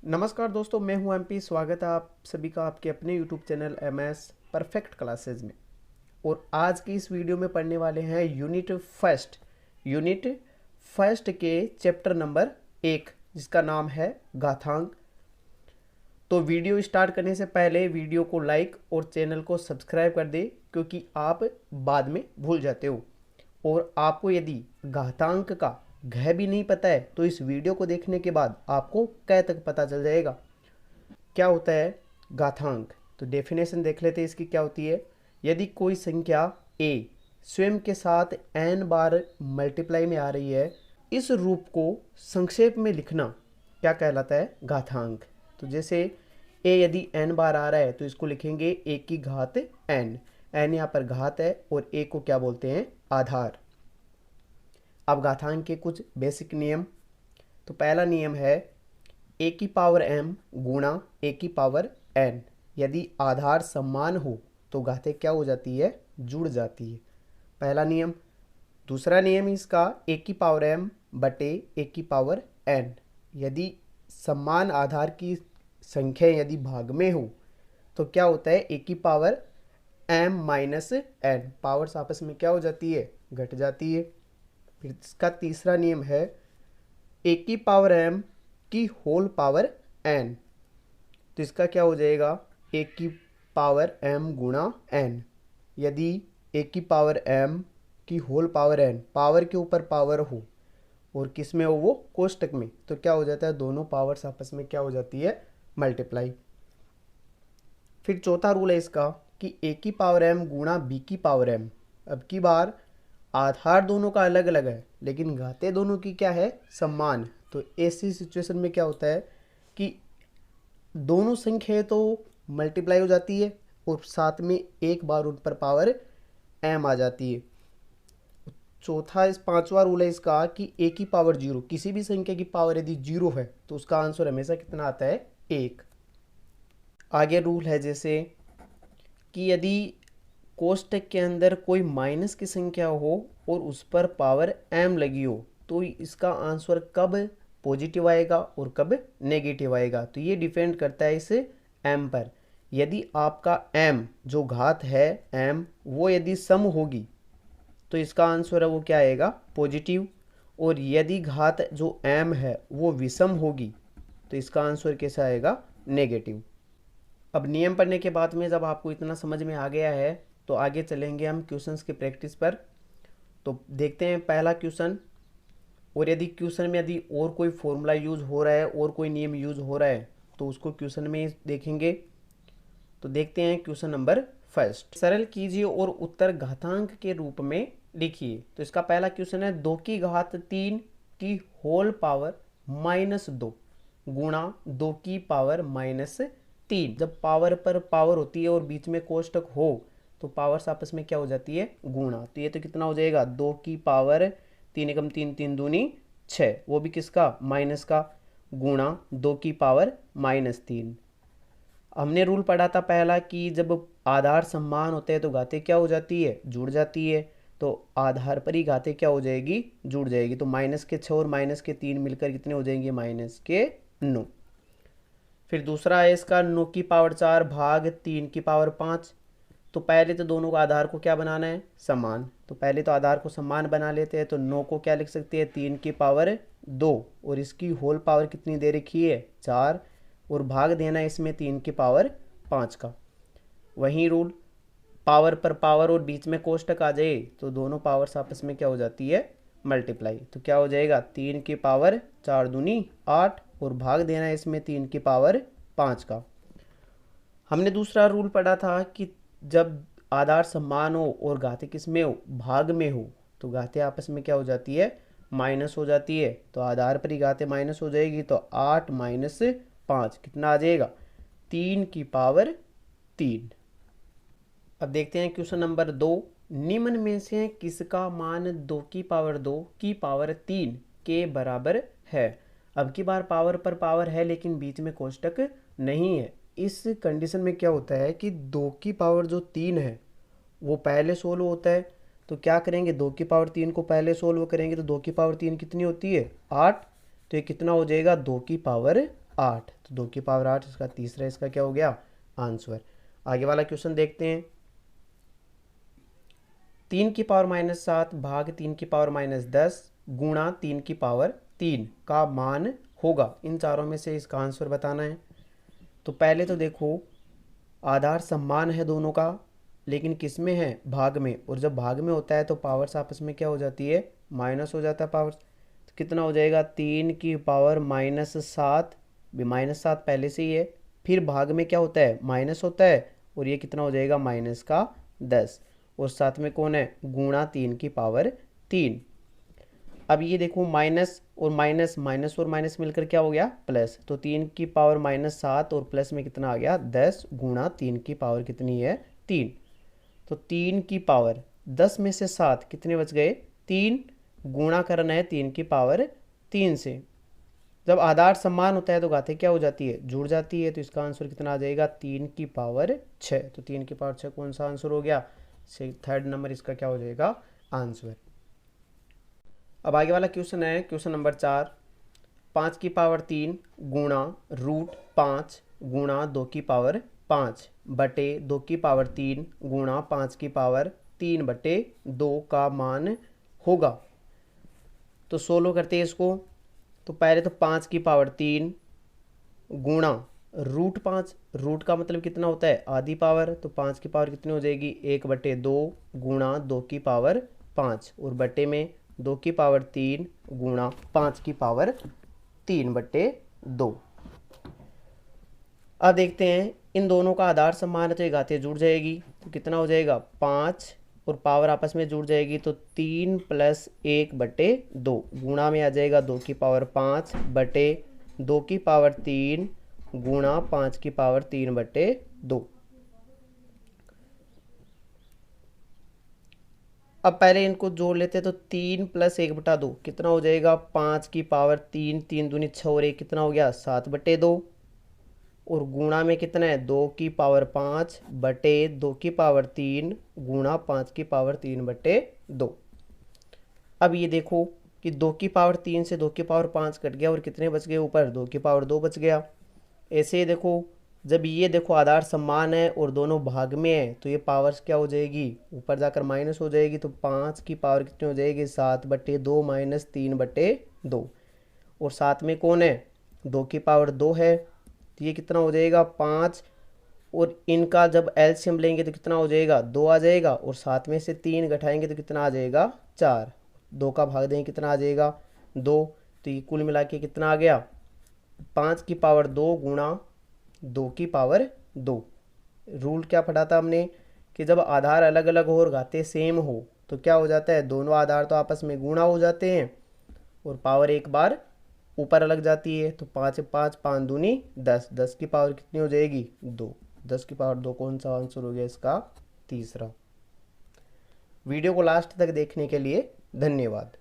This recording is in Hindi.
नमस्कार दोस्तों, मैं हूं एमपी। स्वागत है आप सभी का आपके अपने YouTube channel MS perfect classes में। और आज की इस वीडियो में पढ़ने वाले हैं यूनिट फर्स्ट के चैप्टर नंबर 1, जिसका नाम है घातांक। तो वीडियो स्टार्ट करने से पहले वीडियो को लाइक और चैनल को सब्सक्राइब कर दे, क्योंकि आप बाद में भूल जाते हो। और आपको यदि घातांक का घ भी नहीं पता है तो इस वीडियो को देखने के बाद आपको क तक पता चल जाएगा। क्या होता है घातांक? तो डेफिनेशन देख लेते हैं इसकी क्या होती है। यदि कोई संख्या a स्वयं के साथ n बार मल्टीप्लाई में आ रही है, इस रूप को संक्षेप में लिखना क्या कहलाता है? घातांक। तो जैसे a यदि n बार आ रहा है तो इसको लिखेंगे a की घात n। n यहाँ पर घात है और a को क्या बोलते हैं? आधार। अब घातांक के कुछ बेसिक नियम। तो पहला नियम है a की पावर m गुणा a की पावर n। यदि आधार समान हो तो घातें क्या हो जाती है? जुड़ जाती है। पहला नियम। दूसरा नियम इसका a की पावर m बटे a की पावर n। यदि समान आधार की संख्या यदि भाग में हो तो क्या होता है? a की power m minus n, powers आपस में क्या हो जाती है? घट जाती है। फिर इसका तीसरा नियम है a की पावर m की होल पावर n। तो इसका क्या हो जाएगा? a की पावर m गुणा n। यदि a की पावर m की होल पावर n पावर के ऊपर पावर हो और किस में हो? वो कोष्टक में, तो क्या हो जाता है? दोनों पावर्स आपस में क्या हो जाती है? मल्टीप्लाई। फिर चौथा रूल है इसका कि a की पावर m गुणा b की पावर m। अब की बार आधार दोनों का अलग अलग है लेकिन घातें दोनों की क्या है? समान। तो ऐसी सिचुएशन में क्या होता है कि दोनों संख्याएं तो मल्टीप्लाई हो जाती है और साथ में एक बार उन पर पावर m आ जाती है। पांचवा रूल है इसका कि a की पावर 0, किसी भी संख्या की पावर यदि 0 है तो उसका आंसर हमेशा कितना आता है? 1। आगे रूल है जैसे कि यदि कोष्टक के अंदर कोई माइनस की संख्या हो और उस पर पावर m लगी हो तो इसका आंसर कब पॉजिटिव आएगा और कब नेगेटिव आएगा। तो ये डिपेंड करता है इस m पर। यदि आपका m जो घात है m वो यदि सम होगी तो इसका आंसर है वो क्या आएगा? पॉजिटिव। और यदि घात जो m है वो विषम होगी तो इसका आंसर कैसा आएगा? नेगेटिव। अब नियम पढ़ने के बाद में जब आपको इतना समझ में आ गया है तो आगे चलेंगे हम क्वेश्चंस की प्रैक्टिस पर। तो देखते हैं पहला क्वेश्चन। और यदि क्वेश्चन में यदि और कोई फॉर्मूला यूज हो रहा है और कोई नियम यूज हो रहा है तो उसको क्वेश्चन में देखेंगे। तो देखते हैं क्वेश्चन नंबर फर्स्ट। सरल कीजिए और उत्तर घातांक के रूप में लिखिए। तो इसका पहला क्वेश्चन है 2 की घात 3 की होल पावर -2 गुणा 2 की पावर -3। जब पावर पर पावर होती है और बीच में कोष्टक हो तो पावर्स आपस में क्या हो जाती है? गुणा। तो ये तो कितना हो जाएगा? 2 की पावर 3 एकम 3, 3 दूनी 6, वो भी किसका? माइनस का, गुणा 2 की पावर -3। हमने रूल पढ़ा था पहला कि जब आधार समान होते हैं तो घातें क्या हो जाती है? जुड़ जाती है। तो आधार पर ही घातें क्या हो जाएगी? जुड़ जाएगी। तो -6 और -3 मिलकर कितने हो जाएंगे? -9। फिर दूसरा है इसका 9 की पावर 4 भाग 3 की पावर 5। तो पहले तो दोनों का आधार को क्या बनाना है? समान। तो पहले तो आधार को समान बना लेते हैं। तो 9 को क्या लिख सकते हैं? 3 की पावर 2 और इसकी होल पावर कितनी दे रखी है? 4, और भाग देना है इसमें 3 की पावर 5 का। वहीं रूल, पावर पर पावर और बीच में कोष्टक आ जाए तो दोनों पावर्स आपस में क्या हो जाती है? मल्टीप्लाई। तो क्या हो जाएगा? 3 की पावर 4 दूनी 8 और भाग देना है इसमें 3 की पावर 5 का। हमने दूसरा रूल पढ़ा था कि जब आधार समान हो और घातें किस में हो? भाग में हो, तो घातें आपस में क्या हो जाती है? माइनस हो जाती है। तो आधार पर ही घातें माइनस हो जाएगी। तो 8 माइनस 5 कितना आ जाएगा? 3 की पावर 3। अब देखते हैं क्वेश्चन नंबर 2। निम्न में से किसका मान 2 की पावर 2 की पावर 3 के बराबर है? अब की बार पावर पर पावर है लेकिन बीच में कोष्टक नहीं है। इस कंडीशन में क्या होता है कि 2 की पावर जो 3 है वो पहले सोल्व होता है। तो क्या करेंगे? 2 की पावर 3 को पहले सोल्व करेंगे तो 2 की पावर 3 कितनी होती है? 8। तो ये कितना हो जाएगा? 2 की पावर 8, तो 2 की पावर 8 इसका तीसरा इसका क्या हो गया आंसर। आगे वाला क्वेश्चन देखते हैं। 3 की पावर -7 भाग 3 की पावर -10 गुणा 3 की पावर 3 का मान होगा। इन चारों में से इसका आंसर बताना है। तो पहले तो देखो आधार समान है दोनों का, लेकिन किस में है भाग में, और जब भाग में होता है तो पावर्स आपस में क्या हो जाती है माइनस हो जाता है पावर्स। तो कितना हो जाएगा 3 की पावर -7, -7 पहले से ही है, फिर भाग में क्या होता है माइनस होता है, और ये कितना हो जाएगा -10, और साथ में कौन है गुणा 3 की पावर 3। अब ये देखो माइनस और माइनस, माइनस और माइनस मिलकर क्या हो गया प्लस, तो 3 की पावर -7 और प्लस में कितना आ गया 10 गुणा 3 की पावर कितनी है 3। तो 3 की पावर 10 में से 7 कितने बच गए 3, गुणा करना है 3 की पावर 3 से। जब आधार समान होता है तो घातें क्या हो जाती है जुड़ जाती है, तो इसका आंसर कितना आ जाएगा 3 की पावर 6। तो 3 की पावर 6 कौन सा आंसर हो गया, थर्ड नंबर इसका क्या हो जाएगा आंसर। अब आगे वाला क्वेश्चन है क्वेश्चन नंबर 4। 5 की पावर 3 गुणा √5 गुणा 2 की पावर 5 बटे 2 की पावर 3 गुणा 5 की पावर 3 बटे 2 का मान होगा। तो सोल्व करते हैं इसको। तो पहले तो 5 की पावर 3 गुणा √5, रूट का मतलब कितना होता है आधी पावर, तो 5 की पावर कितनी हो जाएगी 1 बटे 2 गुणा 2 की पावर 5, और बटे में 2 की पावर 3 गुणा 5 की पावर 3 बटे 2। अब देखते हैं इन दोनों का आधार समान है तो ये घातें जुड़ जाएगी, तो कितना हो जाएगा 5 और पावर आपस में जुड़ जाएगी, तो 3 + 1 बटे 2 गुणा में आ जाएगा 2 की पावर 5 बटे 2 की पावर 3 गुणा 5 की पावर 3 बटे 2। अब पहले इनको जोड़ लेते हैं, तो 3 + 1 बटा 2 कितना हो जाएगा 5 की पावर 3, 3 दूनी 6 और 1 कितना हो गया 7 बटे 2, और गुणा में कितना है 2 की पावर 5 बटे 2 की पावर 3 गुणा 5 की पावर 3 बटे 2। अब ये देखो कि 2 की पावर 3 से 2 की पावर 5 कट गया, और कितने बच गए ऊपर 2 की पावर 2 बच गया। ऐसे ही देखो जब ये देखो आधार समान है और दोनों भाग में है, तो ये पावर्स क्या हो जाएगी ऊपर जाकर माइनस हो जाएगी, तो 5 की पावर कितनी हो जाएगी 7 बटे 2 माइनस 3 बटे 2, और साथ में कौन है 2 की पावर 2 है, तो ये कितना हो जाएगा 5, और इनका जब एलसीएम लेंगे तो कितना हो जाएगा 2 आ जाएगा, और साथ में से 3 घटाएंगे तो कितना आ जाएगा 4, 2 का भाग देंगे कितना आ जाएगा 2, तो ये कुल मिला के कितना आ गया 5 की पावर 2 गुणा 2 की पावर 2। रूल क्या पढ़ा था हमने कि जब आधार अलग अलग हो और घातें सेम हो तो क्या हो जाता है दोनों आधार तो आपस में गुणा हो जाते हैं, और पावर एक बार ऊपर अलग जाती है, तो 5 5 5 दूनी 10, 10 की पावर कितनी हो जाएगी 2, 10 की पावर 2 कौन सा आंसर हो गया इसका तीसरा। वीडियो को लास्ट तक देखने के लिए धन्यवाद।